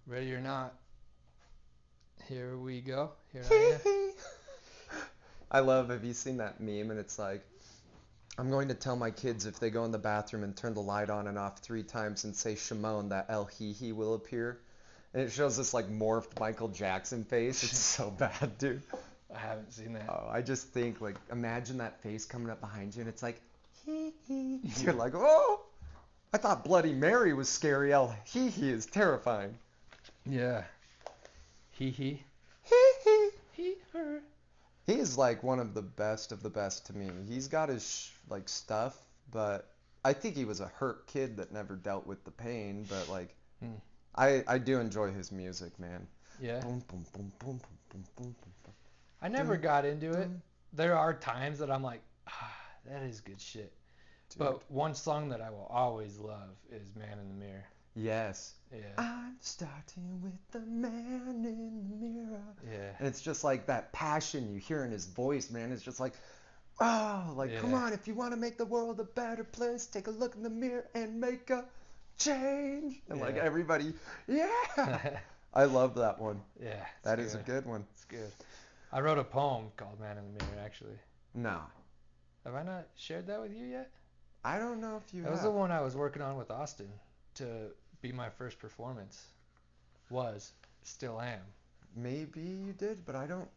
Ready or not, here we go. Here I am. I love, have you seen that meme? And it's like, I'm going to tell my kids if they go in the bathroom and turn the light on and off 3 times and say Shimon, that El Hee will appear. And it shows this like morphed Michael Jackson face. It's so bad, dude. I haven't seen that. Oh, I just think like, imagine that face coming up behind you and it's like, hee hee. You're like, oh, I thought Bloody Mary was scary. El Hee is terrifying. Yeah. He. Hee hee. He, her. He is like one of the best to me. He's got his like stuff, but I think he was a hurt kid that never dealt with the pain. But like, Hmm. I do enjoy his music, man. Yeah. Boom, boom, boom, boom, boom, boom, boom, boom, I never boom, got into it. boom. There are times that I'm like, that is good shit. Dude, But one song that I will always love is Man in the Mirror. yes. Yeah. I'm starting with the man in the mirror. Yeah. And it's just like that passion you hear in his voice, man. It's just like, oh, like, come Yeah. on, if you want to make the world a better place, take a look in the mirror and make a change. And like Yeah. everybody, yeah. I love that one. Yeah. It's That is a good. good one. It's good. I wrote a poem called Man in the Mirror, actually. No, Have I not shared that with you yet? I don't know if you That was the have. one I was working on with Austin to be my first performance. Was, still am. Maybe you did, but I don't.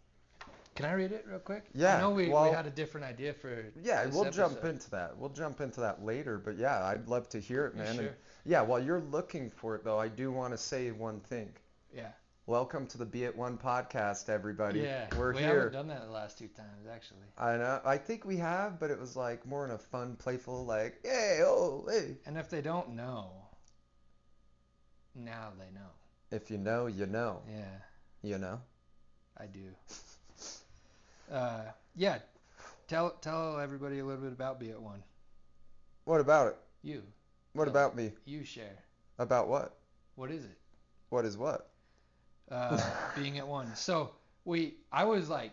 Can I read it real quick? I Yeah, know we well, had a different idea for yeah, this we'll jump episode. into that. We'll jump into that later, but yeah, I'd love to hear it, You man. And sure? yeah, while you're looking for it, though, I do want to say one thing. Yeah. Welcome to the Be It One podcast, everybody. Yeah. We're We haven't here. done that the last 2 times, actually. I know. I think we have, but it was like more in a fun, playful, like, hey, oh, hey. And if they don't know, now they know. If you know, you know. Yeah, You know? I do. Yeah. Tell everybody a little bit about Be At One. What about it? You. What Tell. about me? You share. About what? What is it? What is what? Being at one. So I was like,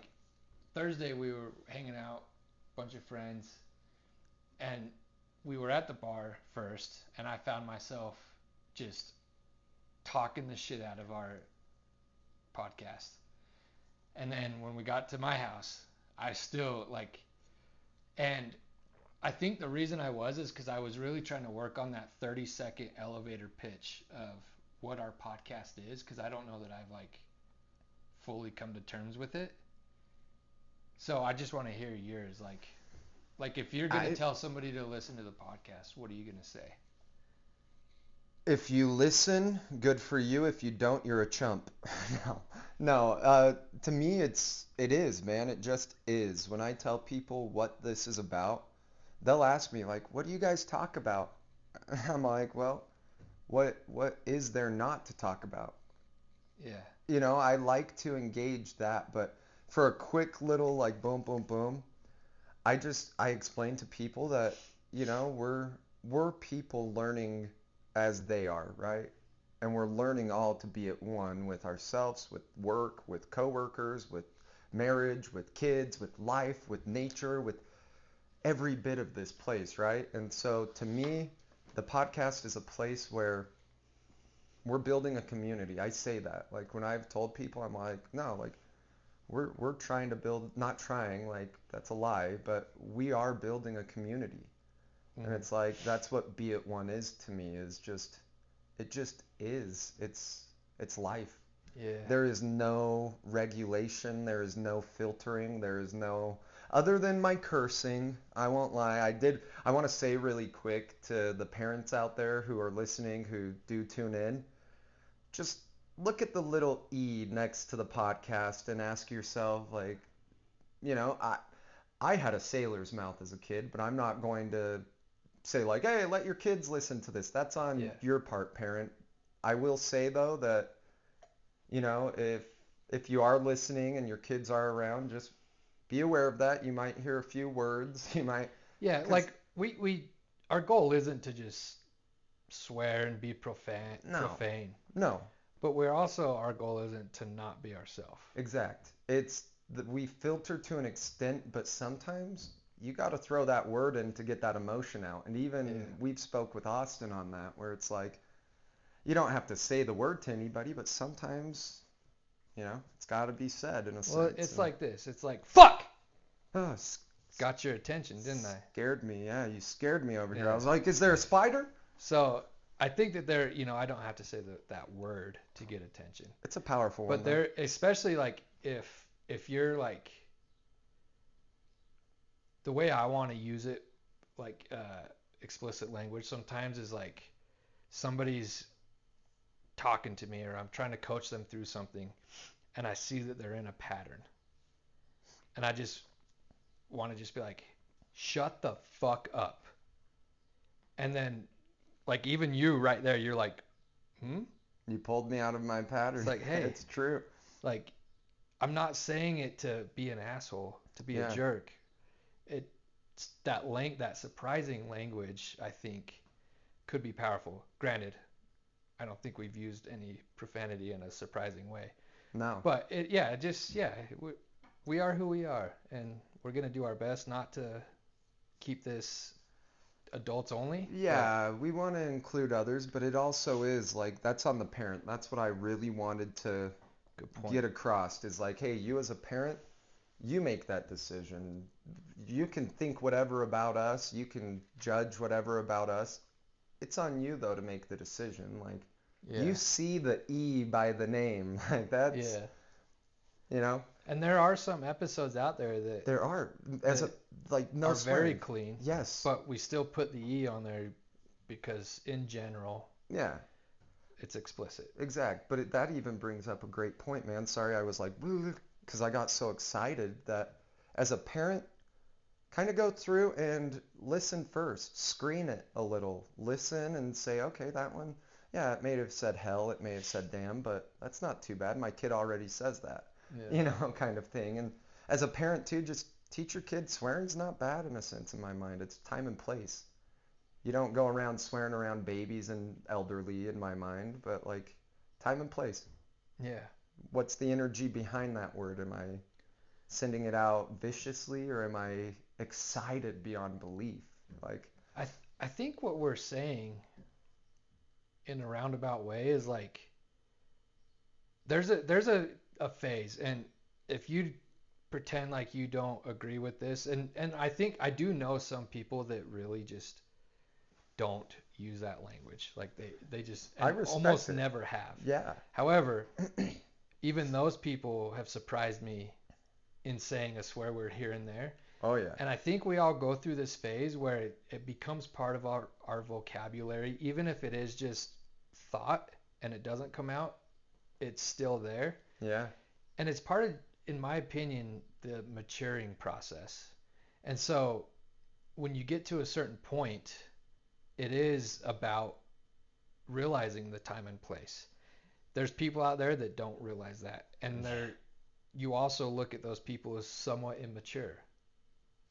Thursday we were hanging out, bunch of friends, and we were at the bar first, and I found myself just talking the shit out of our podcast. And then when we got to my house, I still like, and I think the reason I was is because I was really trying to work on that 30-second elevator pitch of what our podcast is, because I don't know that I've like fully come to terms with it. So I just want to hear yours. Like if you're gonna I tell somebody to listen to the podcast, what are you gonna say? If you listen, good for you. If you don't, you're a chump. No. No, to me it is, man. It just is. When I tell people what this is about, they'll ask me like, "What do you guys talk about?" I'm like, "Well, what is there not to talk about?" Yeah. I like to engage that, but for a quick little like boom boom boom, I explain to people that, we're people learning as they are, right? And we're learning all to be at one with ourselves, with work, with coworkers, with marriage, with kids, with life, with nature, with every bit of this place, right? And so to me, the podcast is a place where we're building a community. I say that. Like when I've told people, I'm like, no, like we're trying to build, not trying, like that's a lie, but we are building a community. And Mm. it's like that's what Be It One is to me, is just it just is. It's life. Yeah. There is no regulation, there is no filtering, there is no other than my cursing. I won't lie. I want to say really quick to the parents out there who are listening who do tune in, just look at the little E next to the podcast and ask yourself, like, you know, I had a sailor's mouth as a kid, but I'm not going to say like, hey, let your kids listen to this. That's on Yeah. your part, parent. I will say though that, if you are listening and your kids are around, just be aware of that. You might hear a few words. You might, Yeah. because Like we our goal isn't to just swear and be profane, no, profane. no, But we're also our goal isn't to not be ourselves. exact. It's that we filter to an extent, but sometimes you got to throw that word in to get that emotion out. And Yeah. even we've spoke with Austin on that, where it's like, You don't have to say the word to anybody, but sometimes, it's got to be said in a Well, sense. it's And, like this. It's like, fuck! oh, Got your attention, didn't I? scared me. Yeah, you scared me over here. I Yeah. was like, is there a spider? So I think that I don't have to say that word to get attention. It's a powerful one, But though. there, especially like if you're like the way I want to use it, like explicit language sometimes is like somebody's talking to me or I'm trying to coach them through something and I see that they're in a pattern. And I just want to just be like, shut the fuck up. And then like even you right there, you're like, You pulled me out of my pattern. It's like, hey, it's true. Like I'm not saying it to be an asshole, to be a jerk. It's that surprising language, I think, could be powerful. Granted, I don't think we've used any profanity in a surprising way. No. But we are who we are, and we're gonna do our best not to keep this adults only. Yeah, we want to include others, but it also is like that's on the parent. That's what I really wanted to get across is like, hey, you as a parent, you make that decision. You can think whatever about us. You can judge whatever about us. It's on you though to make the decision. Like you see the E by the name. Like that's And there are some episodes out there that there are no are swearing. very clean. Yes. But we still put the E on there because in general, it's explicit. Exact. But that even brings up a great point, man. Sorry, I was like, because I got so excited that as a parent, kind of go through and listen first. Screen it a little. Listen and say, okay, that one, it may have said hell, it may have said damn, but that's not too bad. My kid already says that, kind of thing. And as a parent, too, just teach your kid swearing's not bad in a sense in my mind. It's time and place. You don't go around swearing around babies and elderly in my mind, but like time and place. Yeah. What's the energy behind that word? Am I sending it out viciously or am I excited beyond belief? Like I think what we're saying in a roundabout way is like there's a phase, and if you pretend like you don't agree with this, and I think I do know some people that really just don't use that language. Like they just almost never have. Yeah. However, even those people have surprised me in saying a swear word here and there. Oh yeah. And I think we all go through this phase where it becomes part of our vocabulary, even if it is just thought and it doesn't come out, it's still there. Yeah. And it's part of, in my opinion, the maturing process. And so when you get to a certain point, it is about realizing the time and place. There's people out there that don't realize that. And you also look at those people as somewhat immature,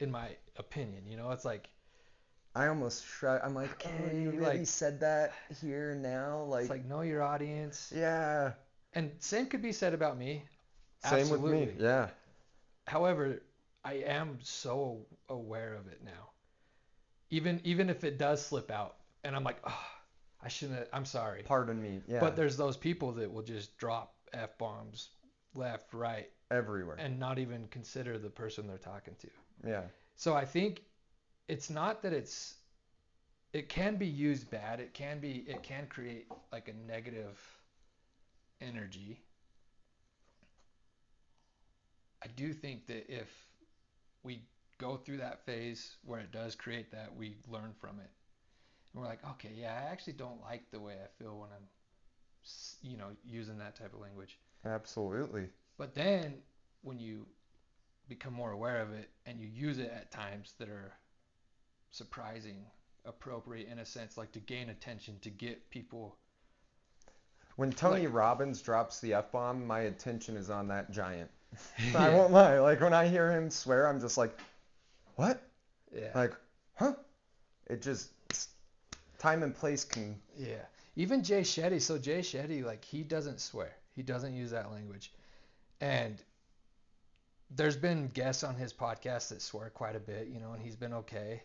in my opinion. It's like I almost shrug. I'm like, okay, you really said that here now. Like, it's like, know your audience. Yeah. And same could be said about me. Same Absolutely. with me. Yeah. However, I am so aware of it now. Even if it does slip out, and I'm like, oh, I shouldn't have, I'm sorry. Pardon me. Yeah. But there's those people that will just drop F-bombs left, right. Everywhere. And not even consider the person they're talking to. Yeah. So I think it's not that it can be used bad. It can create like a negative energy. I do think that if we go through that phase where it does create that, we learn from it. And we're like, okay, yeah, I actually don't like the way I feel when I'm, using that type of language. Absolutely. But then when you become more aware of it and you use it at times that are surprising, appropriate in a sense, like to gain attention, to get people. When Tony Robbins drops the F-bomb, my attention is on that giant. I won't lie. Like when I hear him swear, I'm just like, what? Yeah. Like, huh? It just, time and place can. Yeah. Even Jay Shetty. So Jay Shetty, like he doesn't swear. He doesn't use that language. And there's been guests on his podcast that swear quite a bit, and he's been okay.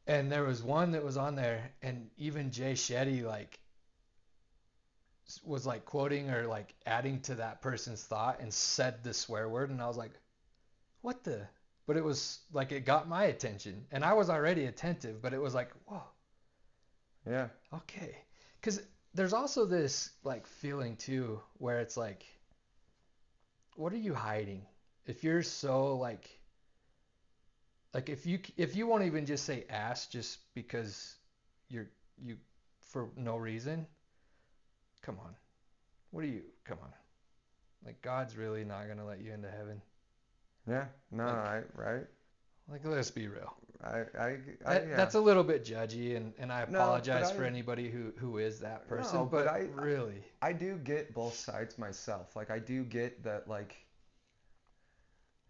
And there was one that was on there, and even Jay Shetty, like, was like quoting or like adding to that person's thought and said the swear word, and I was like, what the? But it was like it got my attention, and I was already attentive, but it was like, whoa, Yeah. okay. Because there's also this like feeling too where it's like, what are you hiding? If you're so like if you won't even just say ass just because you for no reason, come on. What are you? Come on. Like God's really not gonna let you into heaven. Yeah. No, Like right. like let's be real. Yeah. That's a little bit judgy, and I No, but apologize for anybody who is that person, no, but but really, I do get both sides myself. Like I do get that like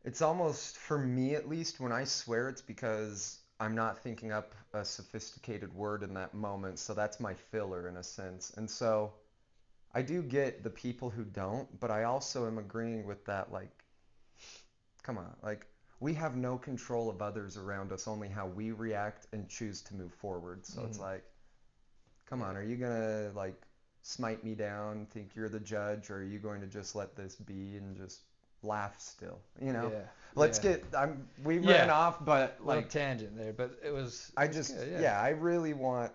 it's almost for me at least when I swear it's because I'm not thinking up a sophisticated word in that moment, so that's my filler in a sense. And so I do get the people who don't, but I also am agreeing with that like come on, like we have no control of others around us, only how we react and choose to move forward. So it's like come on, are you gonna like smite me down, think you're the judge, or are you going to just let this be and just laugh still? You know? yeah, Let's yeah, get we ran yeah. off, but Little like tangent there, but it was I it was just good, yeah. yeah, I really want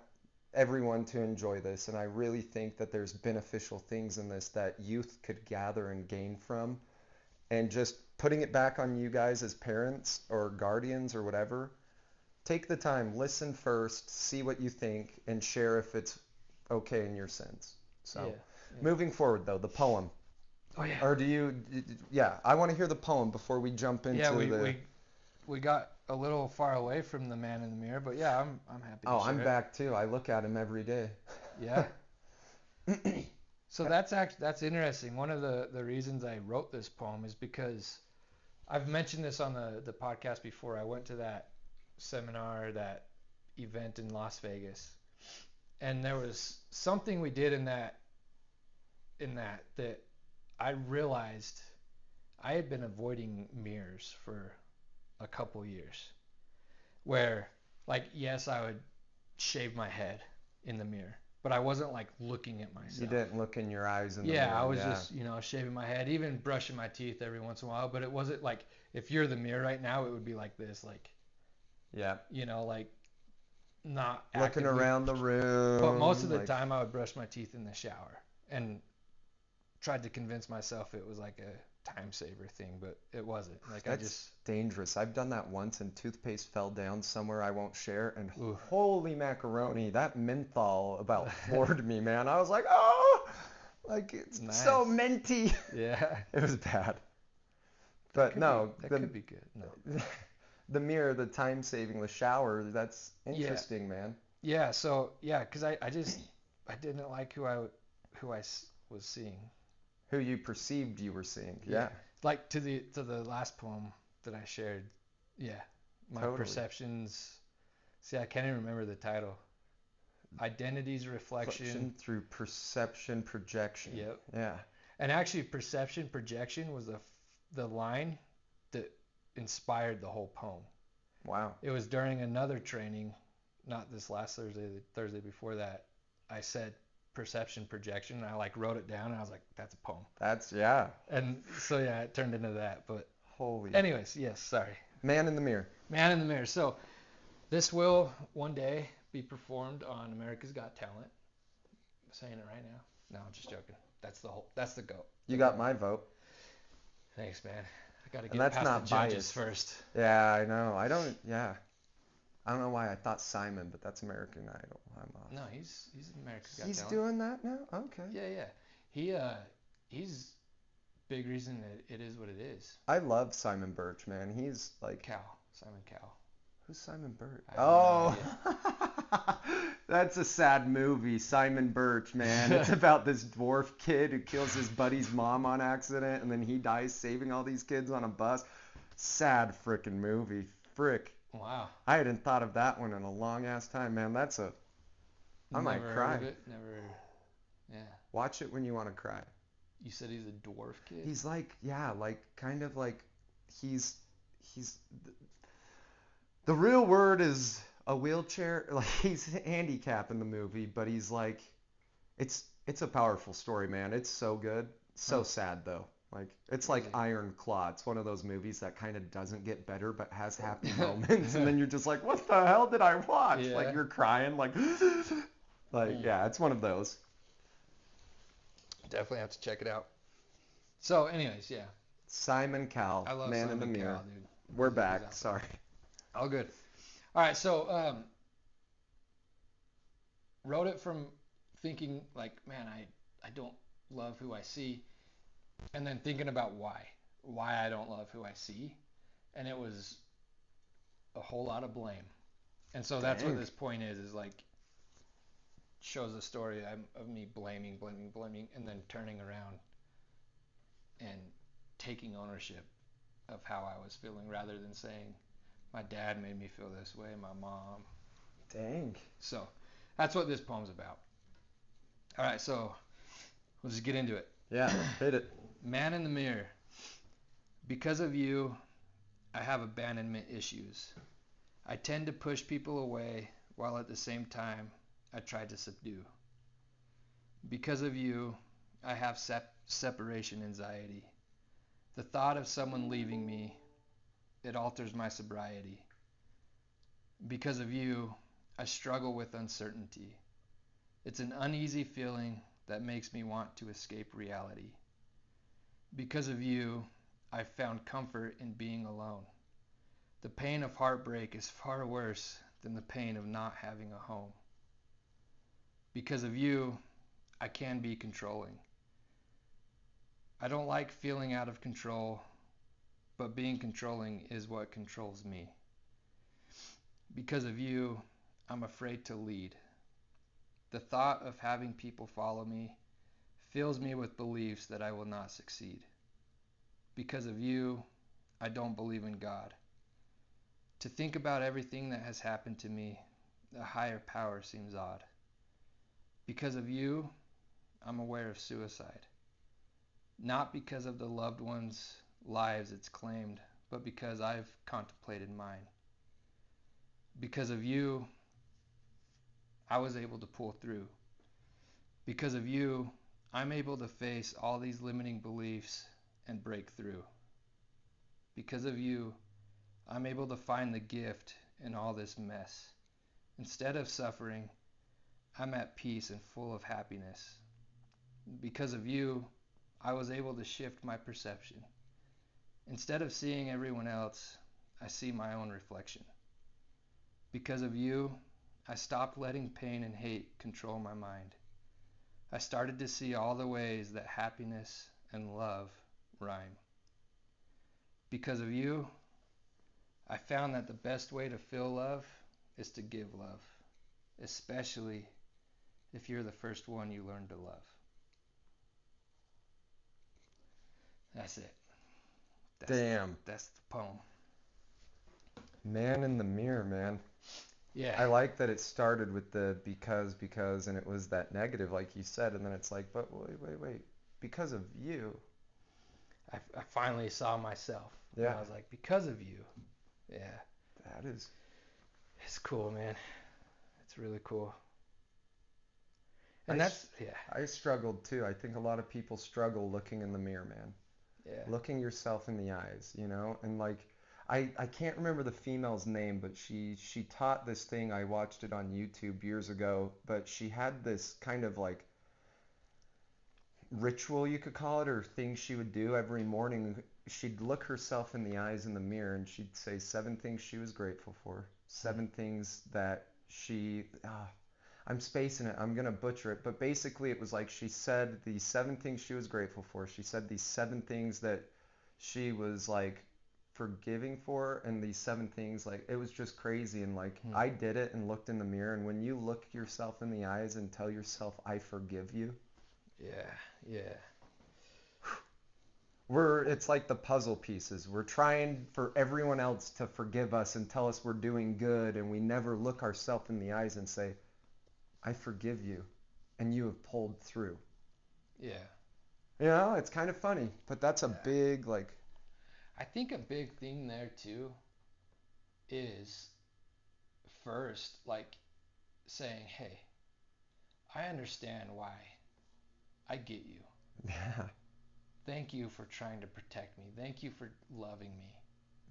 everyone to enjoy this, and I really think that there's beneficial things in this that youth could gather and gain from, and just putting it back on you guys as parents or guardians or whatever. Take the time, listen first, see what you think, and share if it's okay in your sense. Yeah, So, yeah. moving forward though, the poem. Oh yeah. Or do you, yeah, I want to hear the poem before we jump Yeah, into the. we got a little far away from the man in the mirror, but yeah, I'm happy to Oh, share I'm it. back too. I look at him every day. Yeah. So that's interesting. One of the reasons I wrote this poem is because I've mentioned this on the podcast before. I went to that seminar, that event in Las Vegas, and there was something we did in that I realized I had been avoiding mirrors for a couple years. Where, like, yes, I would shave my head in the mirror, but I wasn't like looking at You myself. didn't look in your eyes in the Yeah, I mirror. was Yeah. just, shaving my head, even brushing my teeth every once in a while, but it wasn't like if you're the mirror right now, it would be like this, like, Yeah. like not Looking actively. around the But most of room, the like, time, I would brush my teeth in the shower and tried to convince myself it was like a time saver thing, but it wasn't. Like I that's just, dangerous. I've done that once and toothpaste fell down somewhere I won't share and ooh. holy macaroni, that menthol about floored me, man. I was like, oh, like it's so Nice. minty. Yeah. It was bad. That But could be no, that could be good. No. the mirror, the time saving, the shower, that's Yeah. interesting, man. Yeah, so yeah, because I just I didn't like who I was seeing. Who you perceived you were seeing. Yeah, Yeah, like to the last poem that I shared. Yeah, my totally. perceptions. See, I can't even remember the title. Identity's reflection. Reflection through perception, projection. Yep. Yeah. And actually, perception projection was the line that inspired the whole poem. Wow. It was during another training, not this last Thursday, the Thursday before that. I said perception projection, and I like wrote it down, and I was like, that's a poem. That's, yeah. And so yeah, it turned into that. But Holy. anyways, yes, sorry. Man in the mirror. Man in the mirror. So this will one day be performed on America's Got Talent. I'm saying it right now. No, I'm just joking. That's the goat. You got my vote. Thanks, man. I gotta And get that's past not the judges biased. first. Yeah, I know. Yeah. I don't know why I thought Simon, but that's American Idol. I'm off. No, he's America's Got He's Talent. doing that now? Okay. Yeah. He's big reason that it is what it is. I love Simon Birch, man. He's like Simon Cowell. who's Simon Birch? I have Oh, no that's a sad movie, Simon Birch, man. It's about this dwarf kid who kills his buddy's mom on accident, and then he dies saving all these kids on a bus. Sad frickin' movie. Frick. Wow. I hadn't thought of that one in a long ass time, man. I might Never cry. heard of it. Never. Yeah. Watch it when you want to cry. You said he's a dwarf kid? He's like, yeah, like kind of like he's the real word is a wheelchair. Like he's handicapped in the movie, but he's like it's It's a powerful story, man. It's so good. So Huh. sad though. Like it's like Really? Iron Claw. It's one of those movies that kind of doesn't get better but has happy moments and then you're just like, "What the hell did I watch?" Like Yeah. you're crying like Mm. yeah, it's one of those. Definitely have to check it out. So, anyways, yeah. Simon Cowell, I love Man in the Simon Cowell, Mirror. dude. We're He's back. awesome. Sorry. All good. All right, so wrote it from thinking like, man, I don't love who I see, and then thinking about why I don't love who I see, and it was a whole lot of blame. And so that's what Dang. this point is like shows a story of me blaming, and then turning around and taking ownership of how I was feeling rather than saying my dad made me feel this way, my mom. Dang. So that's what this poem's about. All right, so we'll just get into it. Yeah, hit it. Man in the mirror. Because of you, I have abandonment issues. I tend to push people away while at the same time I try to subdue. Because of you, I have separation anxiety. The thought of someone leaving me, it alters my sobriety. Because of you, I struggle with uncertainty. It's an uneasy feeling that makes me want to escape reality. Because of you, I've found comfort in being alone. The pain of heartbreak is far worse than the pain of not having a home. Because of you, I can be controlling. I don't like feeling out of control, but being controlling is what controls me. Because of you, I'm afraid to lead. The thought of having people follow me fills me with beliefs that I will not succeed. Because of you, I don't believe in God. To think about everything that has happened to me, a higher power seems odd. Because of you, I'm aware of suicide. Not because of the loved ones' lives it's claimed, but because I've contemplated mine. Because of you, I was able to pull through. Because of you, I'm able to face all these limiting beliefs and break through. Because of you, I'm able to find the gift in all this mess. Instead of suffering, I'm at peace and full of happiness. Because of you, I was able to shift my perception. Instead of seeing everyone else, I see my own reflection. Because of you, I stopped letting pain and hate control my mind. I started to see all the ways that happiness and love rhyme. Because of you, I found that the best way to feel love is to give love, especially if you're the first one you learn to love. That's it. That's Damn. that's the poem. Man in the Mirror, man. Yeah, I like that it started with the because, and it was that negative, like you said, and then it's like, but wait. Because of you. I finally saw myself, and Yeah, I was like, because of you. Yeah, that is. it's cool, man. It's really cool. I, And that's yeah, I struggled too. I think a lot of people struggle looking in the mirror, man. yeah. Looking yourself in the eyes, you know? And like, I can't remember the female's name, but she taught this thing. I watched it on YouTube years ago, but she had this kind of like ritual, you could call it, or thing she would do every morning. She'd look herself in the eyes in the mirror and she'd say seven things she was grateful for, Hmm. seven things that I'm spacing it, I'm gonna butcher it, but basically it was like she said the seven things she was grateful for. She said these seven things that she was like forgiving for, and these seven things, like it was just crazy. And like Hmm. I did it and looked in the mirror, and when you look yourself in the eyes and tell yourself, I forgive you, Yeah, yeah, it's like the puzzle pieces. We're trying for everyone else to forgive us and tell us we're doing good, and we never look ourselves in the eyes and say, I forgive you, and you have pulled through. yeah, You know, it's kind of funny, but that's a yeah. big like, I think a big thing there too is first like saying, hey, I understand why. I get you. Yeah. Thank you for trying to protect me. Thank you for loving me.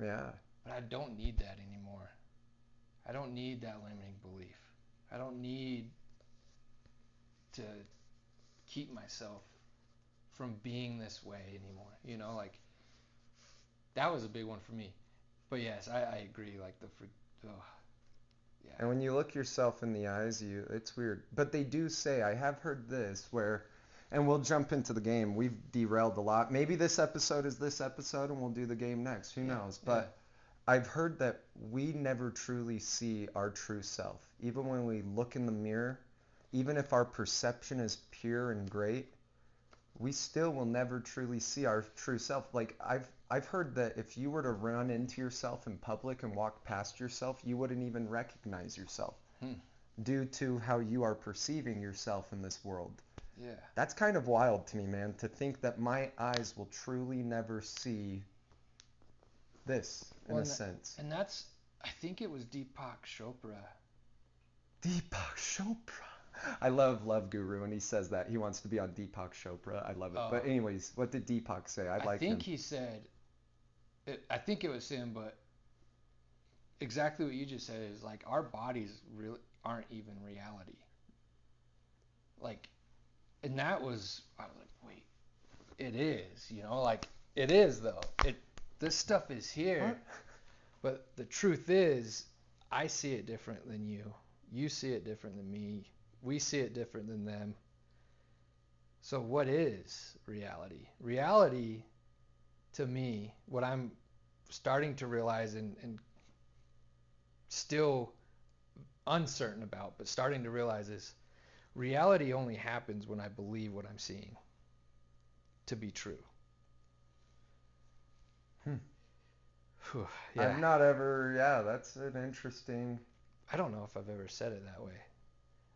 Yeah. But I don't need that anymore. I don't need that limiting belief. I don't need to keep myself from being this way anymore. You know, like that was a big one for me. But yes, I agree. Like oh, yeah. And when you look yourself in the eyes, it's weird. But they do say, I have heard this where, and we'll jump into the game. We've derailed a lot. Maybe this episode is this episode and we'll do the game next. Who knows? But I've heard that we never truly see our true self. Even when we look in the mirror, even if our perception is pure and great, we still will never truly see our true self. Like I've heard that if you were to run into yourself in public and walk past yourself, you wouldn't even recognize yourself due to how you are perceiving yourself in this world. Yeah. That's kind of wild to me, man, to think that my eyes will truly never see this in a sense. And that's, I think it was Deepak Chopra. Deepak Chopra. I love Love Guru, and he says that he wants to be on Deepak Chopra. I love it. But anyways, what did Deepak say? I think he said, I think it was him, but exactly what you just said is like our bodies really aren't even reality. Like, and that was, I was like, wait, it is, you know, like it is though. This stuff is here, What? but the truth is, I see it different than you. You see it different than me. We see it different than them. So what is reality? Reality, to me, what I'm starting to realize and still uncertain about, but starting to realize is reality only happens when I believe what I'm seeing to be true. Yeah. I've not ever, that's an interesting. I don't know if I've ever said it that way.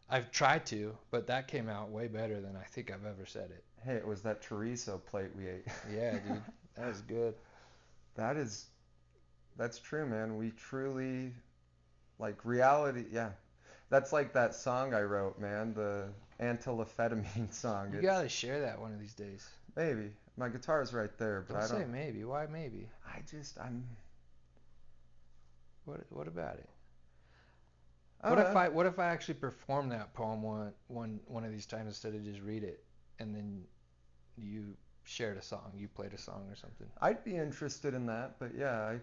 I've tried to, but that came out way better than I think I've ever said it. Hey, it was that chorizo plate we ate. Yeah, dude. That was good. That's true, man. We truly, like reality, yeah. That's like that song I wrote, man, the antilephetamine song. You gotta share that one of these days. Maybe. My guitar's right there, but Don't say maybe. Why maybe? I'm. What about it? What if I actually perform that poem one of these times instead of just read it, and then you shared a song, you played a song or something? I'd be interested in that, but yeah,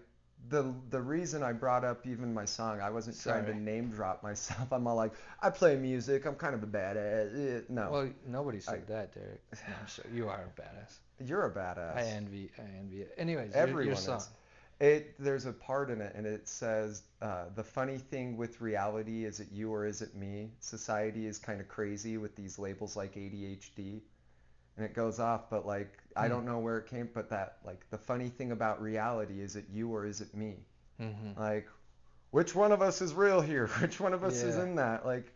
the reason I brought up even my song, I wasn't trying to name drop myself. I'm all like, I play music, I'm kind of a badass. No. Well, nobody said that, Derek. No, I'm sure you are a badass. You're a badass. I envy it. Anyways, Everyone your song. is. There's a part in it, and it says, the funny thing with reality is it you or is it me? Society is kind of crazy with these labels like ADHD, and it goes off, but like, I don't know where it came, but that, like, the funny thing about reality is it you or is it me? Mm-hmm. Like, which one of us is real here? Which one of us is in that? Like,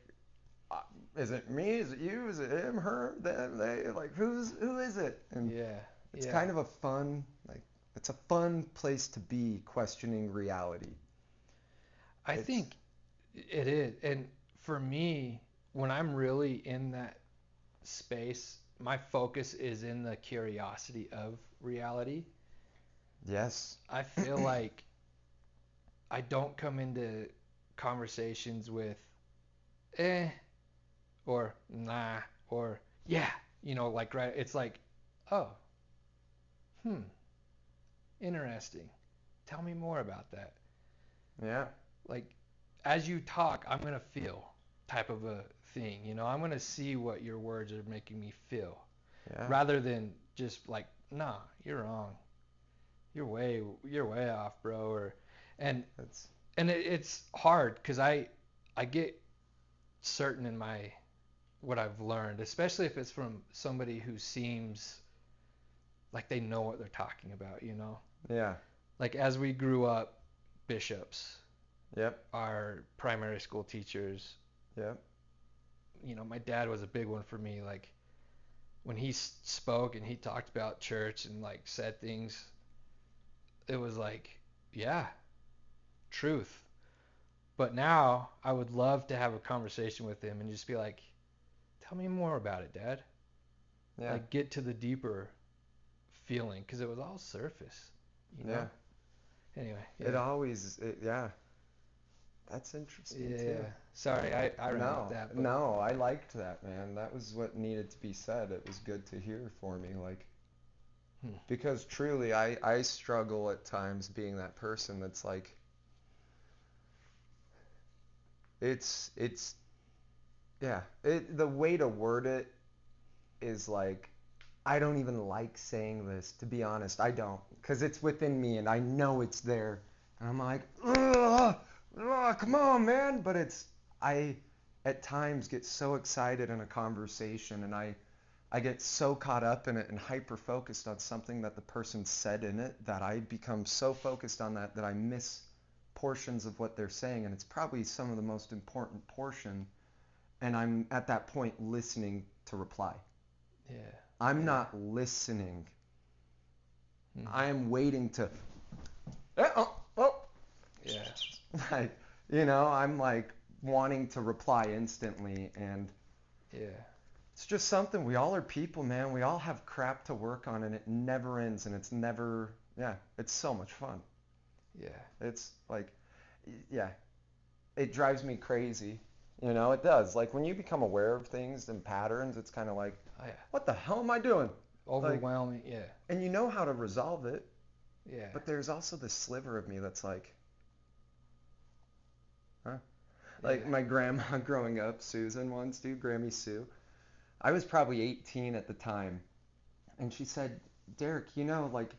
is it me? Is it you? Is it him, her, them, they? Like, who is it? And it's kind of a fun, like, it's a fun place to be questioning reality. I think it is. And for me, when I'm really in that space, my focus is in the curiosity of reality. Yes. I feel like I don't come into conversations with or nah or yeah, you know, like right, it's like, oh, interesting. Tell me more about that. Yeah. Like, as you talk, I'm going to feel type of a thing, you know? I'm going to see what your words are making me feel. Yeah. Rather than just like, nah, you're wrong. You're way off, bro. It's hard because I get certain in what I've learned, especially if it's from somebody who seems like they know what they're talking about, you know? Yeah. Like as we grew up, bishops, Yep. our primary school teachers, Yep. you know, my dad was a big one for me. Like when he spoke and he talked about church and like said things, it was like, yeah, truth. But now I would love to have a conversation with him and just be like, tell me more about it, Dad. Yeah. like get to the deeper feeling because it was all surface, you Yeah. know. Anyway, It yeah, always, yeah. That's interesting yeah, too. yeah. Sorry, I ran with No, that, but no, I liked that, man. That was what needed to be said. It was good to hear for me, like, hmm. because truly, I struggle at times being that person that's like, it's, yeah. The way to word it is like, I don't even like saying this, to be honest. I don't, because it's within me and I know it's there. And I'm like, ugh, ugh, come on, man. But I at times get so excited in a conversation and I get so caught up in it and hyper focused on something that the person said in it that I become so focused on that I miss portions of what they're saying. And it's probably some of the most important portion. And I'm at that point listening to reply. Yeah, I'm yeah. not listening. Hmm. I am waiting to. Oh, oh. Yeah, Like, I'm like wanting to reply instantly, and yeah, it's just something. We all are people, man. We all have crap to work on, and it never ends, and it's never. Yeah, it's so much fun. yeah, It's like, yeah, it drives me crazy. It does. Like when you become aware of things and patterns, it's kind of like, oh, yeah. what the hell am I doing? Like, Overwhelming. Yeah, and you know how to resolve it. yeah. But there's also this sliver of me that's like, huh? Yeah. Like my grandma growing up, Susan once, dude, Grammy Sue. I was probably 18 at the time. And she said, Derek, like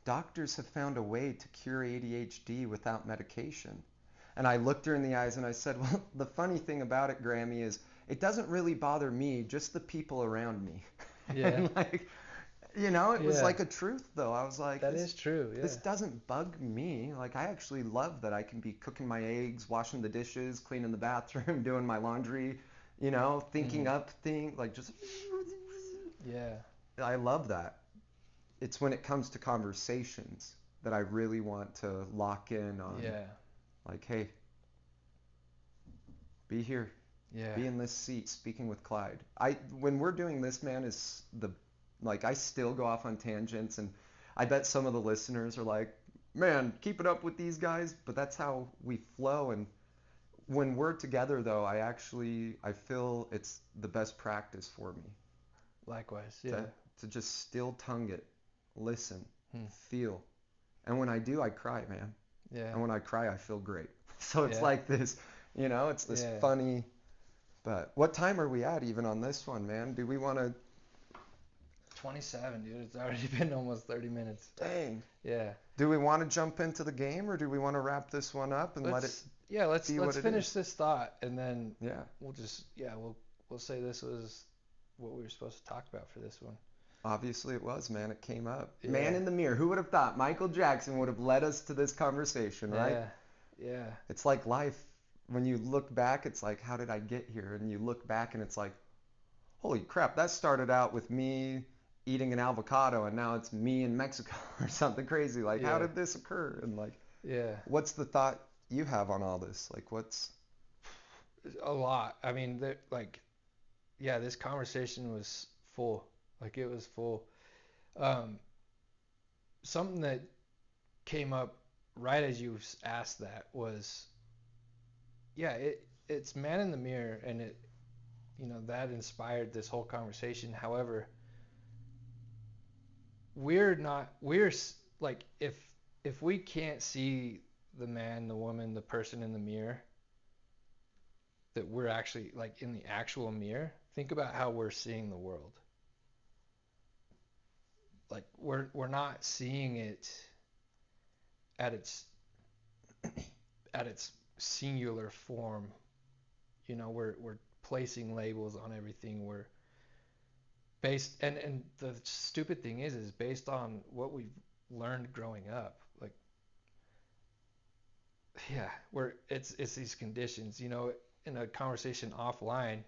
doctors have found a way to cure ADHD without medication. And I looked her in the eyes and I said, well, the funny thing about it, Grammy, is it doesn't really bother me, just the people around me. Yeah. And like, it was Yeah. like a truth though. I was like, That is true. this Yeah. doesn't bug me. Like I actually love that I can be cooking my eggs, washing the dishes, cleaning the bathroom, doing my laundry, thinking Hmm. up things, like just Yeah. I love that. It's when it comes to conversations that I really want to lock in on Yeah. like, hey, be here. Yeah. Be in this seat speaking with Clyde. When we're doing this, man, is the like I still go off on tangents and I bet some of the listeners are like, man, keep it up with these guys, but that's how we flow. And when we're together though, I feel it's the best practice for me Likewise. to Yeah. to just still tongue it, listen, Hmm. feel. And when I do, I cry, man. Yeah. And when I cry, I feel great. So it's Yeah. like this, it's this Yeah. funny. But what time are we at even on this one, man? Do we want to? 27, dude. It's already been almost 30 minutes. Dang. Yeah. Do we want to jump into the game or do we want to wrap this one up and let it Let's be what it finish is? this thought and then Yeah. we'll say this was what we were supposed to talk about for this one. Obviously it was, man. It came up. Yeah. Man in the mirror. Who would have thought Michael Jackson would have led us to this conversation, right? Yeah. Yeah. It's like life. When you look back, it's like, how did I get here? And you look back and it's like, holy crap, that started out with me eating an avocado and now it's me in Mexico or something crazy. Like, how Yeah. did this occur? And like, Yeah. what's the thought you have on all this? Like, what's. A lot. I mean, this conversation was full. Like it was full. Um, Something that came up right as you asked that was, it's man in the mirror, and that inspired this whole conversation. However, we're like if we can't see the man, the woman, the person in the mirror, that we're actually like in the actual mirror, think about how we're seeing the world. Like we're not seeing it at its at its singular form. We're placing labels on everything. We're based and the stupid thing is based on what we've learned growing up. Like it's these conditions. In a conversation offline,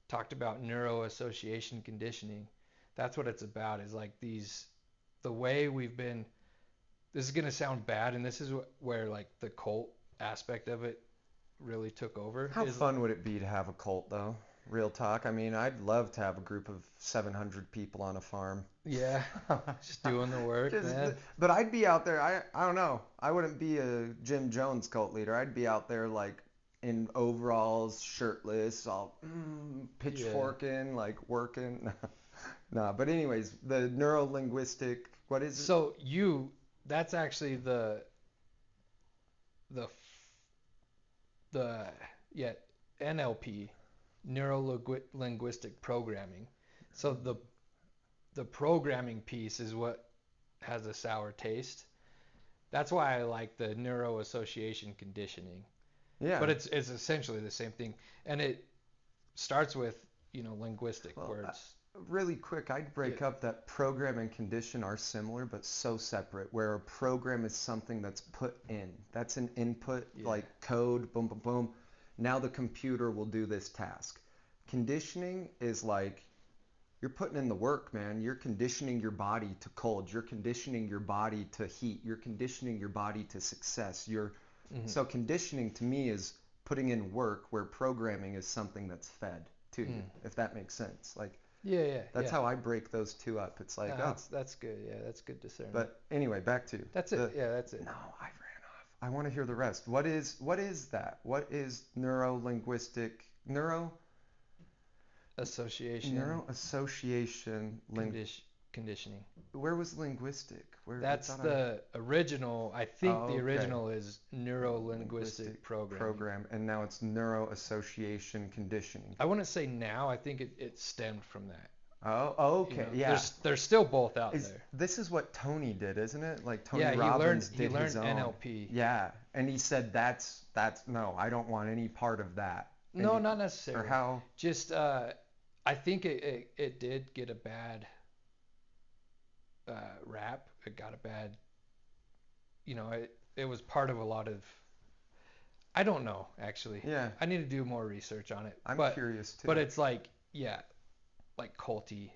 talked about neuro association conditioning. That's what it's about. Is like the way we've been. This is gonna sound bad, and this is where like the cult aspect of it really took over. How fun would it be to have a cult, though? Real talk. I mean, I'd love to have a group of 700 people on a farm. Yeah, just doing the work, Just, man. but I'd be out there. I don't know. I wouldn't be a Jim Jones cult leader. I'd be out there like in overalls, shirtless, all Yeah. pitchforking, like working. Nah, but anyways, the neuro-linguistic, what is it? So that's actually the the yeah NLP, neuro linguistic programming. So the programming piece is what has a sour taste. That's why I like the neuro association conditioning. Yeah. But it's essentially the same thing, and it starts with linguistic Well, words. really quick, I'd Yeah, break up that program and condition are similar but so separate, where a program is something that's put in. That's an input, yeah, like code, boom, boom, boom. Now the computer will do this task. Conditioning is like you're putting in the work, man. You're conditioning your body to cold. You're conditioning your body to heat. You're conditioning your body to success. hmm So conditioning to me is putting in work where programming is something that's fed to you, mm. if that makes sense. Like Yeah, yeah, that's yeah. how I break those two up. It's like, oh, That's good. Yeah, that's good discernment. but anyway, back to That's the it. Yeah, that's it. no, I ran off. I want to hear the rest. What is that? What is Association, neuro association conditioning. where was linguistic? Where I That's thought I the original. I think the oh, okay. original is neuro-linguistic Linguistic programming. program and now it's neuro association conditioning. I wouldn't say now. I think it stemmed from that. Oh, okay. Yeah. There's still both out Is there. this is what Tony did, isn't it? Like Tony Yeah, Robbins he did his learned own. NLP. Yeah, and he said that's no, I don't want any part of that. And No, you, not or necessarily. how? Just I think it did get a bad rap. It got a bad, it was part of a lot of. I don't know actually. Yeah, I need to do more research on it. I'm But curious but too. it's like yeah, like culty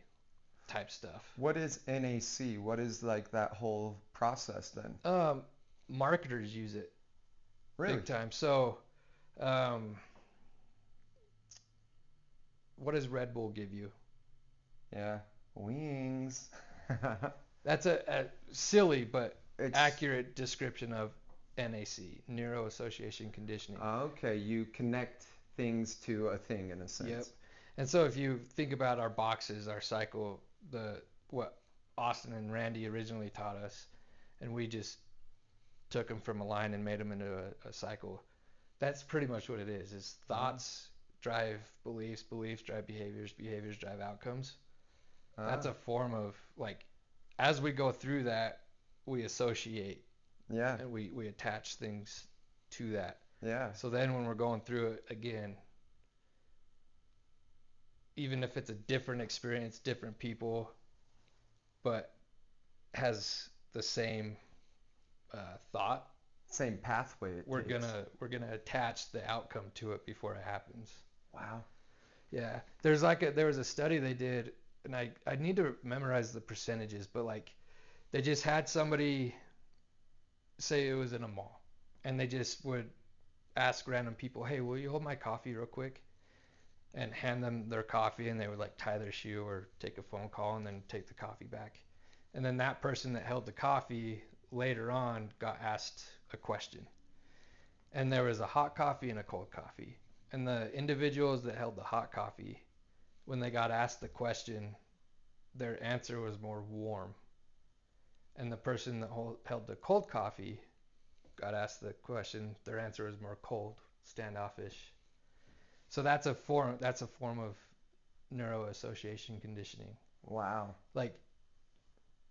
type stuff. What is NAC? What is like that whole process then? Um, Marketers use it Really? big time. So, um, what does Red Bull give you? Yeah. Wings. That's a silly but It's accurate description of NAC, Neuro Association Conditioning. okay, you connect things to a thing in a Yep. sense. And so if you think about our boxes, our cycle, what Austin and Randy originally taught us, and we just took them from a line and made them into a cycle. That's pretty much what it is. Is Hmm. thoughts drive beliefs, beliefs drive behaviors, behaviors drive outcomes. That's Ah, a form of like as we go through that, we associate yeah, and we attach things to that. yeah. So then when we're going through it again, even if it's a different experience, different people, but has the same thought, Same pathway it takes. we're gonna attach the outcome to it before it happens. Wow. Yeah, there was a study they did, and I need to memorize the percentages, but like they just had somebody say it was in a mall, and they just would ask random people, "Hey, will you hold my coffee real quick?" and hand them their coffee, and they would like tie their shoe or take a phone call and then take the coffee back. And then that person that held the coffee later on got asked a question. And there was a hot coffee and a cold coffee. And the individuals that held the hot coffee, when they got asked the question, their answer was more warm. And the person that held the cold coffee got asked the question, their answer was more cold, standoffish. So that's a form of neuro association conditioning. Wow. Like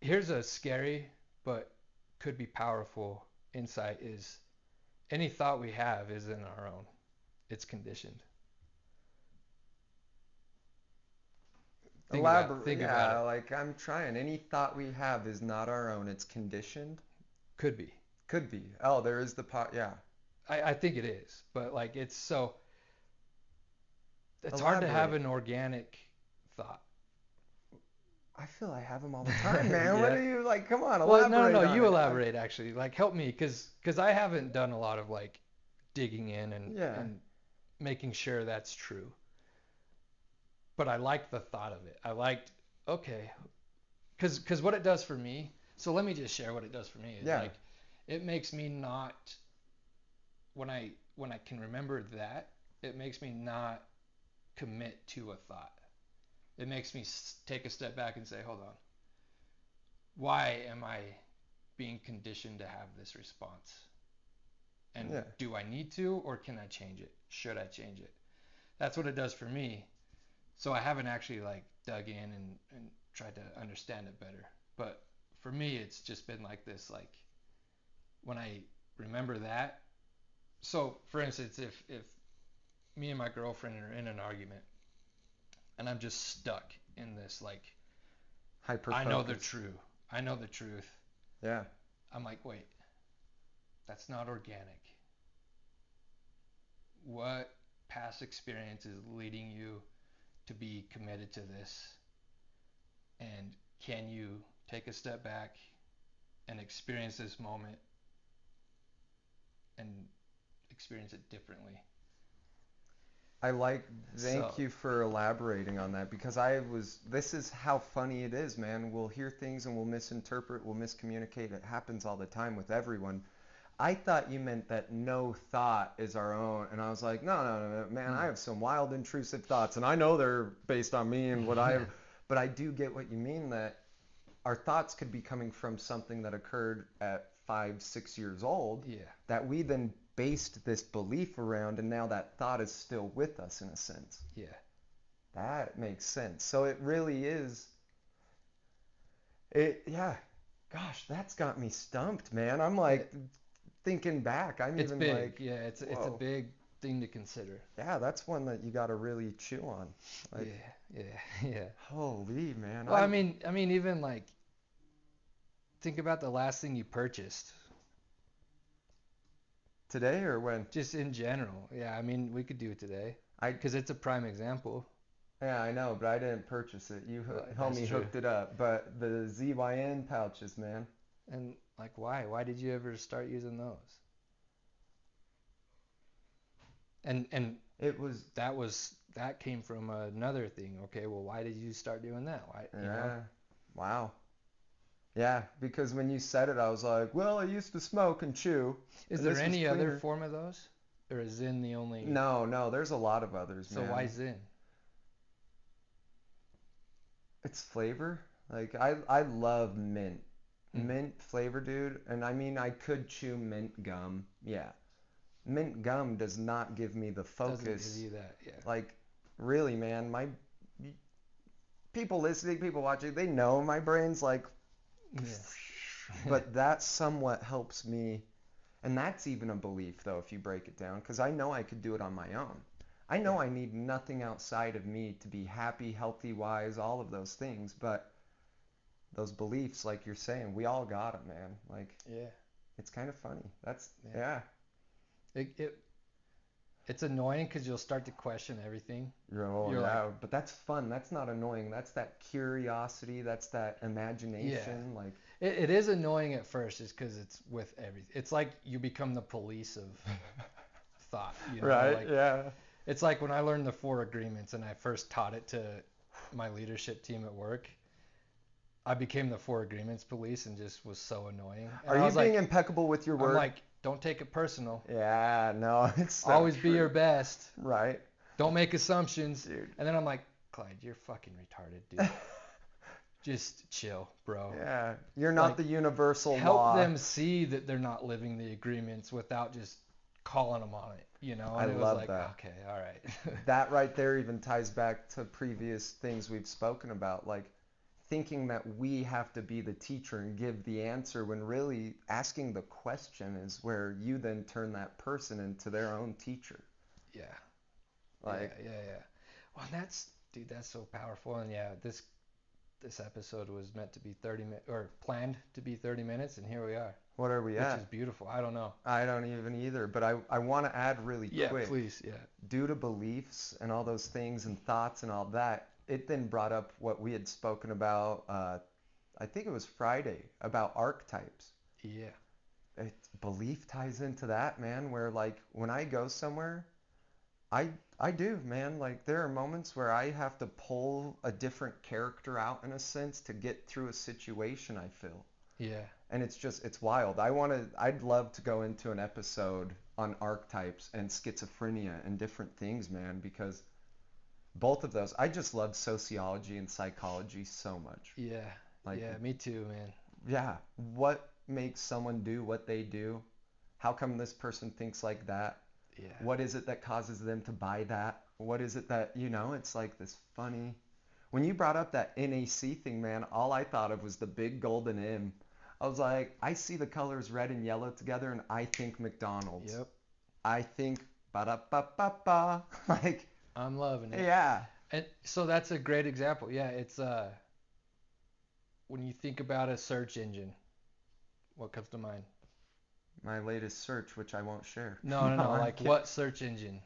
here's a scary but could be powerful insight is any thought we have isn't our own. It's conditioned. Elaborate. Think about Yeah, it. like I'm trying. Any thought we have is not our own. It's conditioned. Could be. Could be. Oh, there is the pot. Yeah. I think it is. But like it's hard to have Elaborate. an organic thought. I feel I have them all the time, man. What Yeah. are you like? Come on, Well, no, elaborate on you it. elaborate actually. Like help me cuz I haven't done a lot of like digging in Yeah. and making sure that's true. but I liked the thought of it. I liked, okay, because what it does for me. So let me just share what it does for me. Is Yeah. like, it makes me not when I can remember that, it makes me not commit to a thought. It makes me take a step back and say, hold on, why am I being conditioned to have this response? And Yeah. do I need to, or can I change it? Should I change it? That's what it does for me. So I haven't actually like dug in and tried to understand it better. But for me, it's just been like this, like when I remember that. So for instance, if me and my girlfriend are in an argument and I'm just stuck in this, like, Hyper I know the focus. truth. I know the truth. Yeah. I'm like, wait, that's not organic. What past experience is leading you to be committed to this? And can you take a step back and experience this moment and experience it differently? Thank So, you for elaborating on that because this is how funny it is, man. We'll hear things and we'll misinterpret, we'll miscommunicate. It happens all the time with everyone. I thought you meant that no thought is our own. And I was like, no, no, no, no, man, I have some wild, intrusive thoughts. And I know they're based on me and what I have. But I do get what you mean that our thoughts could be coming from something that occurred at 5, 6 years old yeah, that we then based this belief around. And now that thought is still with us in a sense. yeah. That makes sense. So it really is. Yeah. Gosh, that's got me stumped, man. I'm like, thinking back, I'm It's even big. like, Yeah, it's a whoa, big thing to consider. yeah, that's one that you got to really chew on. Like, Yeah, yeah, yeah. holy man, Well, I mean, even like think about the last thing you purchased, today or when? just in general. Yeah, I mean, we could do it today I, because it's a prime example. yeah, I know, but I didn't purchase it. You That's homie true. hooked it up. But the ZYN pouches, man, And like, why? Why did you ever start using those? And it was, that came from another thing. Okay, well, why did you start doing that? Why, you know? yeah, wow. Yeah, because when you said it, I was like, well, I used to smoke and chew, Is and there this was any other cleaner. form of those, or is Zen the only? No, no, there's a lot of others, So why man. Zen? It's flavor. Like I love mint. Hmm. Mint flavor, dude. And I mean, I could chew mint gum. Yeah. Mint gum does not give me the Doesn't give focus. you that. Yeah. Like, really, man, my people listening, people watching, they know my brain's like, Yeah. but that somewhat helps me. And that's even a belief, though, if you break it down, because I know I could do it on my own. I know Yeah. I need nothing outside of me to be happy, healthy, wise, all of those things. But those beliefs, like you're saying, we all got them, man. Like, Yeah. it's kind of funny. That's, Yeah. yeah. It's annoying because you'll start to question everything. Oh, You're like, yeah. But that's fun. That's not annoying. That's that curiosity. That's that yeah. imagination. Like, It is annoying at first, just because it's with everything. It's like you become the police of thought. You know, right? like Yeah. it's like when I learned the four agreements and I first taught it to my leadership team at work. I became the four agreements police and just was so annoying. And Are I you was being like, impeccable with your I'm word? like, don't take it personal. Yeah, no, it's so Always be your true. best. Right, Don't make assumptions. dude. And then I'm like, Clyde, you're fucking retarded, dude. Just chill, bro. Yeah, you're not Like, the universal help law. them see that they're not living the agreements without just calling them on it, you know? I And it was love like, that. okay, all right. That right there even ties back to previous things we've spoken about, like thinking that we have to be the teacher and give the answer when really asking the question is where you then turn that person into their own teacher. Yeah, yeah, Like, yeah. Well, dude, that's so powerful. And yeah, this episode was meant to be 30 minutes or planned to be 30 minutes, and here we are, what are we which is at? beautiful. I don't know. I don't even either, but I want to add really Yeah, quick. please. Yeah. Due to beliefs and all those things and thoughts and all that, it then brought up what we had spoken about, I think it was Friday, about archetypes. Yeah. Belief ties into that, man, where like when I go somewhere, I I do, man. Like there are moments where I have to pull a different character out in a sense to get through a situation I feel. Yeah. And it's wild. I'd love to go into an episode on archetypes and schizophrenia and different things, man, because both of those, I just love sociology and psychology so much. Yeah. Like, Yeah, me too, man. yeah, what makes someone do what they do? How come this person thinks like that? Yeah. What is it that causes them to buy that? What is it that, it's like this funny. When you brought up that NAC thing, man, all I thought of was the big golden M. I was like, I see the colors red and yellow together and I think McDonald's. Yep. I think ba da ba ba ba. Like, I'm loving it. yeah. And so that's a great example. Yeah, it's when you think about a search engine, what comes to mind? My latest search, which I won't share. No, no, No, no. I'm Like kidding. what search engine?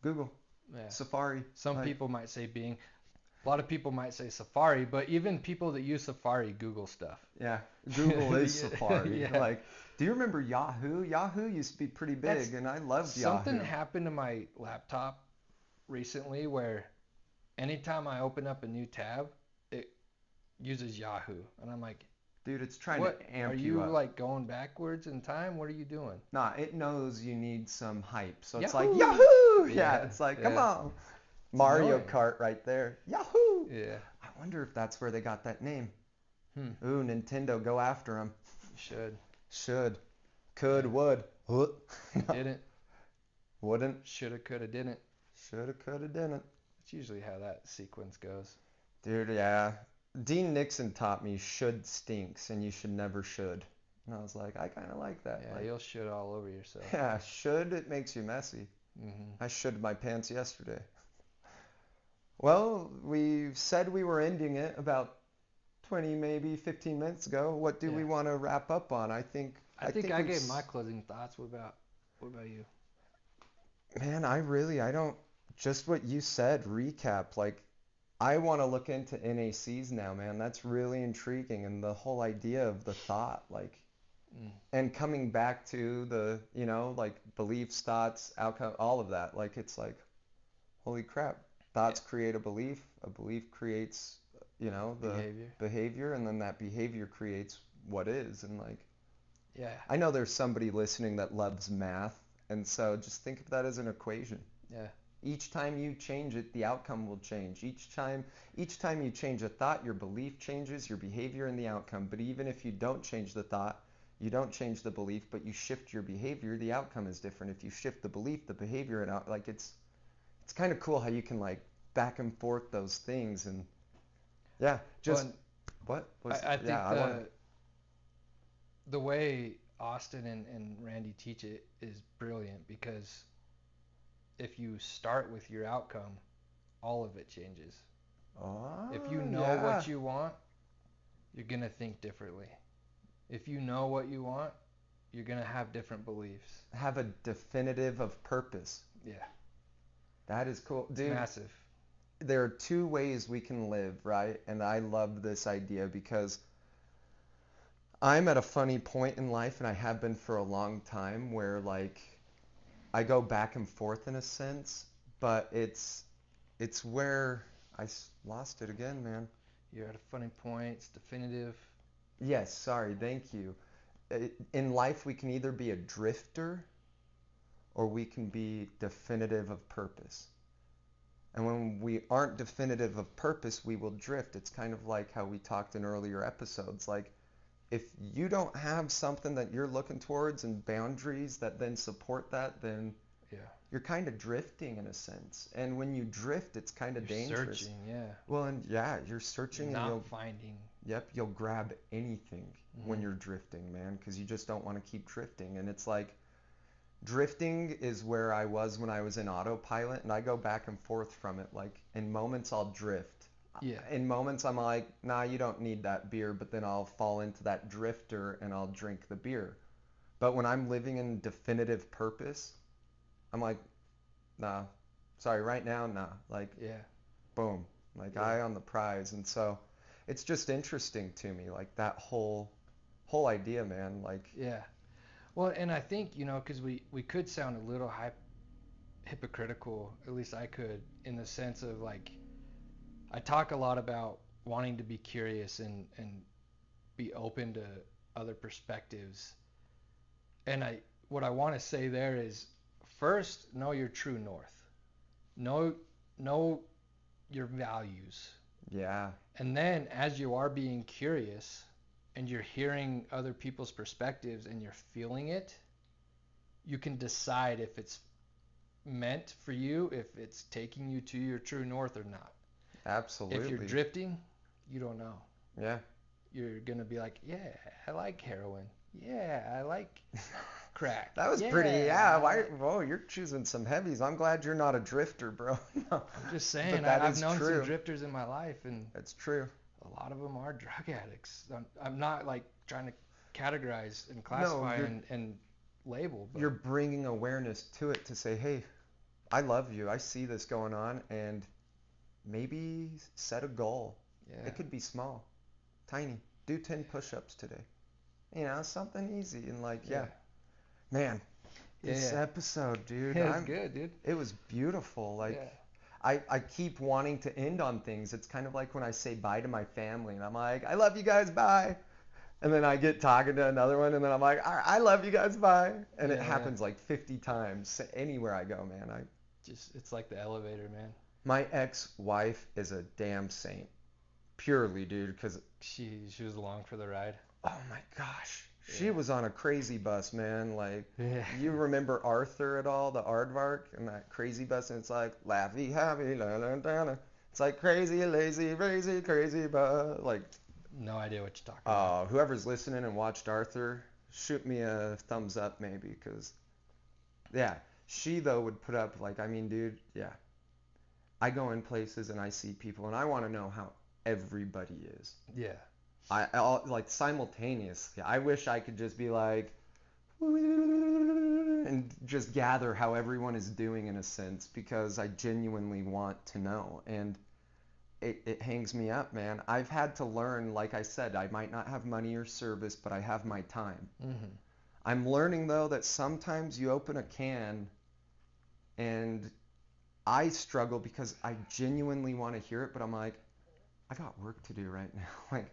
Google, Yeah. Safari. Some Like, people might say Bing. A lot of people might say Safari, but even people that use Safari Google stuff. yeah, Google is Yeah. Safari. Yeah. Like, do you remember Yahoo? Yahoo used to be pretty That's big, and I loved something Yahoo. happened to my laptop recently where anytime I open up a new tab, it uses Yahoo. And I'm like, Dude, it's trying what? to Are amp you you up. like going backwards in time? What are you doing? Nah, it knows you need some hype. So it's like, Yahoo! Yahoo! Yeah, Yeah, it's like, come yeah. on. It's Mario annoying. Kart right there. Yahoo! Yeah. I wonder if that's where they got that name. Hmm. Ooh, Nintendo, go after them. You should. Should. Could, Yeah. would. Huh. Didn't. Wouldn't. Shoulda, coulda, didn't. Shoulda, coulda, didn't. That's usually how that sequence goes. Dude, yeah. Dean Nixon taught me should stinks and you should never should. And I was like, I kind of like that. Yeah, Like, you'll should all over yourself. yeah, should, it makes you messy. Hmm. I should my pants yesterday. Well, we said we were ending it about 20, maybe 15 minutes ago. What do we Yeah. want to wrap up on? I think I think I we've gave my closing thoughts. What about you? Man, I don't, just what you said, recap. Like, I want to look into NACs now, man. That's really intriguing. And the whole idea of the thought, like, Mm. and coming back to the, like beliefs, thoughts, outcome, all of that. Like, it's like, holy crap. Yeah. Thoughts create a belief creates, the Behavior. behavior, and then that behavior creates what is. And like, Yeah. I know there's somebody listening that loves math, and so just think of that as an equation. Yeah. Each time you change it, the outcome will change. Each time you change a thought, your belief changes, your behavior and the outcome. But even if you don't change the thought, you don't change the belief, but you shift your behavior, the outcome is different. If you shift the belief, the behavior, and like it's kind of cool how you can like back and forth those things. And yeah, just Well, what was I think yeah, I want to the way Austin and Randy teach it is brilliant because if you start with your outcome, all of it changes. If you know yeah. what you want, you're going to think differently. If you know what you want, you're going to have different beliefs. Have a definitive of purpose. Yeah. That is cool. It's Dude, massive. there are two ways we can live, right? And I love this idea because I'm at a funny point in life, and I have been for a long time, where like I go back and forth in a sense, but it's where lost it again, man. You're at a funny point. It's definitive. Yes, sorry, thank you. In life, we can either be a drifter or we can be definitive of purpose. And when we aren't definitive of purpose, we will drift. It's kind of like how we talked in earlier episodes. Like, if you don't have something that you're looking towards and boundaries that then support that, then Yeah. you're kind of drifting in a sense. And when you drift, it's kind of You're dangerous. searching, yeah. Well, and yeah, you're searching and Not finding. you'll grab anything when Mhm. you're drifting, man, because you just don't want to keep drifting. And it's like, drifting is where I was when I was in autopilot, and I go back and forth from it. Like, in moments I'll drift. Yeah. In moments I'm like, nah, you don't need that beer, but then I'll fall into that drifter and I'll drink the beer. But when I'm living in definitive purpose, I'm like, nah, sorry, right now, nah. Like, Yeah. boom, like Yeah. eye on the prize. And so it's just interesting to me, like that whole idea, man. Like, Yeah. Well, and I think, because we could sound a little hypocritical, at least I could, in the sense of like, I talk a lot about wanting to be curious and be open to other perspectives. And what I want to say there is, first, know your true north. Know your values. Yeah. And then as you are being curious and you're hearing other people's perspectives and you're feeling it, you can decide if it's meant for you, if it's taking you to your true north or not. Absolutely. If you're drifting, you don't know. Yeah. You're going to be like, yeah, I like heroin. Yeah, I like crack. That was pretty, yeah. Whoa, you're choosing some heavies. I'm glad you're not a drifter, bro. I'm just saying, But that I've is known true. some drifters in my life, and That's true. a lot of them are drug addicts. I'm not like trying to categorize and classify and label, but You're bringing awareness to it to say, hey, I love you. I see this going on, and maybe set a goal. yeah, It could be small, tiny. Do 10 push-ups today. Something easy. And like, yeah. Man, this episode, dude. it was good, dude. It was beautiful. Like, Yeah. I keep wanting to end on things. It's kind of like when I say bye to my family, and I'm like, I love you guys, bye. And then I get talking to another one, and then I'm like, all right, I love you guys, bye. And it happens like 50 times anywhere I go, man. It's like the elevator, man. My ex-wife is a damn saint. Purely, dude, because She was along for the ride. oh my gosh. She was on a crazy bus, man. Like, Yeah. you remember Arthur at all, the Aardvark, and that crazy bus, and it's like, laughy, happy, la la la la. It's like crazy, lazy, crazy, crazy bus. Like, No idea what you're talking about. whoever's listening and watched Arthur, shoot me a thumbs up maybe, because, yeah, she, though, would put up, like, I mean, dude, yeah. I go in places and I see people, and I want to know how everybody is. Yeah. Like simultaneously. I wish I could just be like, and just gather how everyone is doing in a sense, because I genuinely want to know. And it hangs me up, man. I've had to learn, like I said, I might not have money or service, but I have my time. Mm-hmm. I'm learning, though, that sometimes you open a can and I struggle because I genuinely want to hear it, but I'm like, I got work to do right now. Like,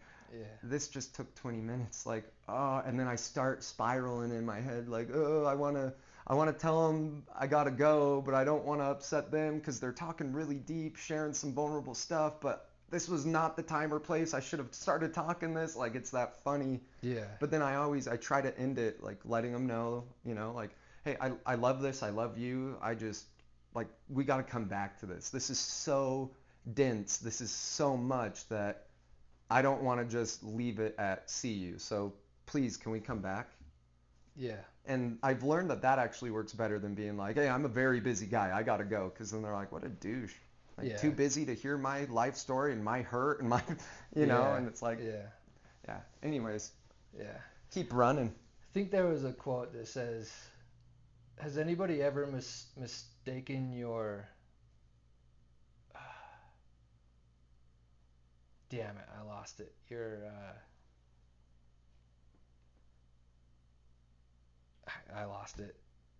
this just took 20 minutes. Like, oh, and then I start spiraling in my head, like, oh, I want to tell them I gotta go, but I don't want to upset them because they're talking really deep, sharing some vulnerable stuff. But this was not the time or place. I should have started talking this. Like, it's that funny. Yeah. But then I try to end it, like letting them know, like, hey, I love this. I love you. I just, like, we got to come back to this. This is so dense. This is so much that I don't want to just leave it at see you. So please, can we come back? Yeah. And I've learned that actually works better than being like, hey, I'm a very busy guy. I got to go. Because then they're like, what a douche. Like, too busy to hear my life story and my hurt and my, know, and it's like, yeah. Anyways, keep running. I think there was a quote that says, has anybody ever mistaken your... Damn it, I lost it. I lost it.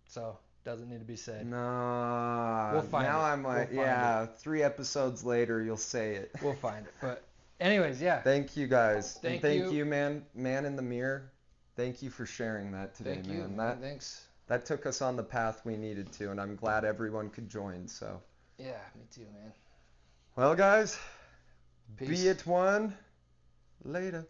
So, doesn't need to be said. No. We'll find now it. I'm like, We'll 3 episodes later, you'll say it. We'll find it. But anyways, yeah. Thank you guys. Thank you, man in the mirror. Thank you for sharing that today, Thank man. you. Thanks. That took us on the path we needed to, and I'm glad everyone could join. So. Yeah, me too, man. Well, guys, Peace. be it one. Later.